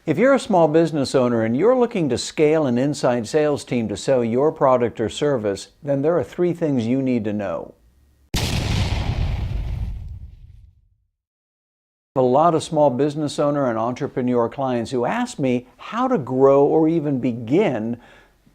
If you're a small business owner and you're looking to scale an inside sales team to sell your product or service, then there are 3 things you need to know. A lot of small business owner and entrepreneur clients who ask me how to grow or even begin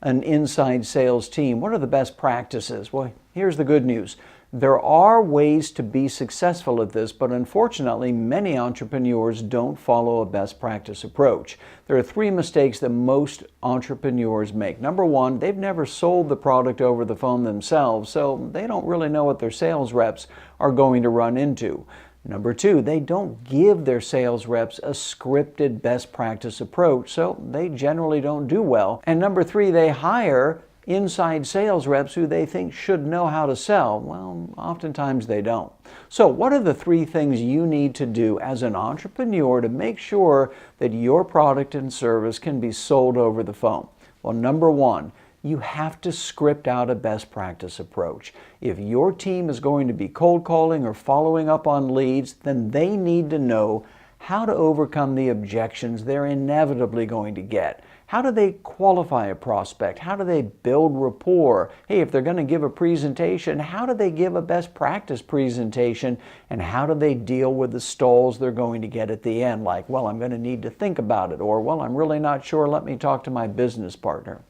an inside sales team. What are the best practices? Well, here's the good news. There are ways to be successful at this, but unfortunately, many entrepreneurs don't follow a best practice approach. There are 3 mistakes that most entrepreneurs make. Number 1, they've never sold the product over the phone themselves, so they don't really know what their sales reps are going to run into. Number 2, they don't give their sales reps a scripted best practice approach, so they generally don't do well. And number 3, they hire inside sales reps who they think should know how to sell. Well, oftentimes they don't. So what are the 3 things you need to do as an entrepreneur to make sure that your product and service can be sold over the phone? Well, number 1, you have to script out a best practice approach. If your team is going to be cold calling or following up on leads, then they need to know how to overcome the objections they're inevitably going to get. How do they qualify a prospect? How do they build rapport? Hey, if they're going to give a presentation, how do they give a best practice presentation? And how do they deal with the stalls they're going to get at the end? Like, well, I'm going to need to think about it. Or, well, I'm really not sure. Let me talk to my business partner.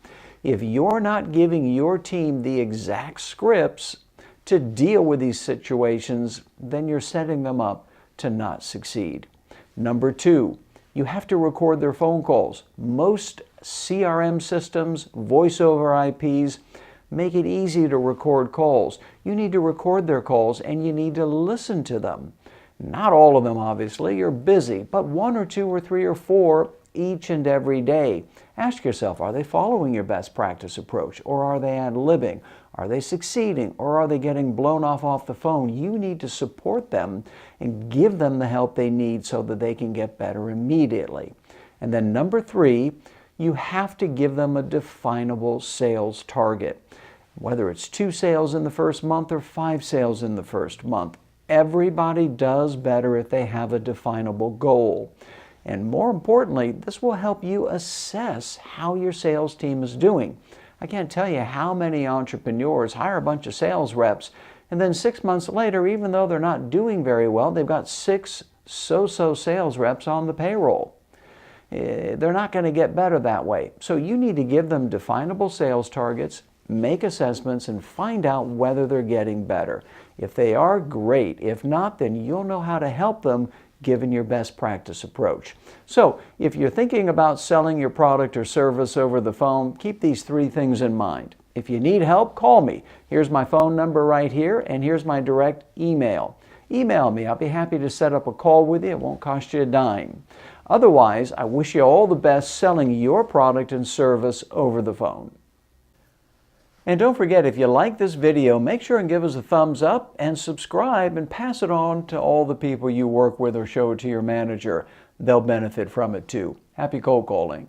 If you're not giving your team the exact scripts to deal with these situations, then you're setting them up to not succeed. Number 2, you have to record their phone calls. Most CRM systems, voice over IPs, make it easy to record calls. You need to record their calls and you need to listen to them. Not all of them, obviously, you're busy, but 1 or 2 or 3 or 4 each and every day. Ask yourself, are they following your best practice approach, or are they ad-libbing? Are they succeeding, or are they getting blown off the phone? You need to support them and give them the help they need so that they can get better immediately. And then number 3, you have to give them a definable sales target. Whether it's 2 sales in the first month or 5 sales in the first month, everybody does better if they have a definable goal. And more importantly, this will help you assess how your sales team is doing. I can't tell you how many entrepreneurs hire a bunch of sales reps, and then 6 months later, even though they're not doing very well, they've got 6 so-so sales reps on the payroll. They're not going to get better that way. So you need to give them definable sales targets, make assessments, and find out whether they're getting better. If they are, great. If not, then you'll know how to help them given your best practice approach. So if you're thinking about selling your product or service over the phone, keep these 3 things in mind. If you need help, call me. Here's my phone number right here, and here's my direct email. Email me. I'll be happy to set up a call with you. It won't cost you a dime. Otherwise, I wish you all the best selling your product and service over the phone. And don't forget, if you like this video, make sure and give us a thumbs up and subscribe and pass it on to all the people you work with or show it to your manager. They'll benefit from it too. Happy cold calling.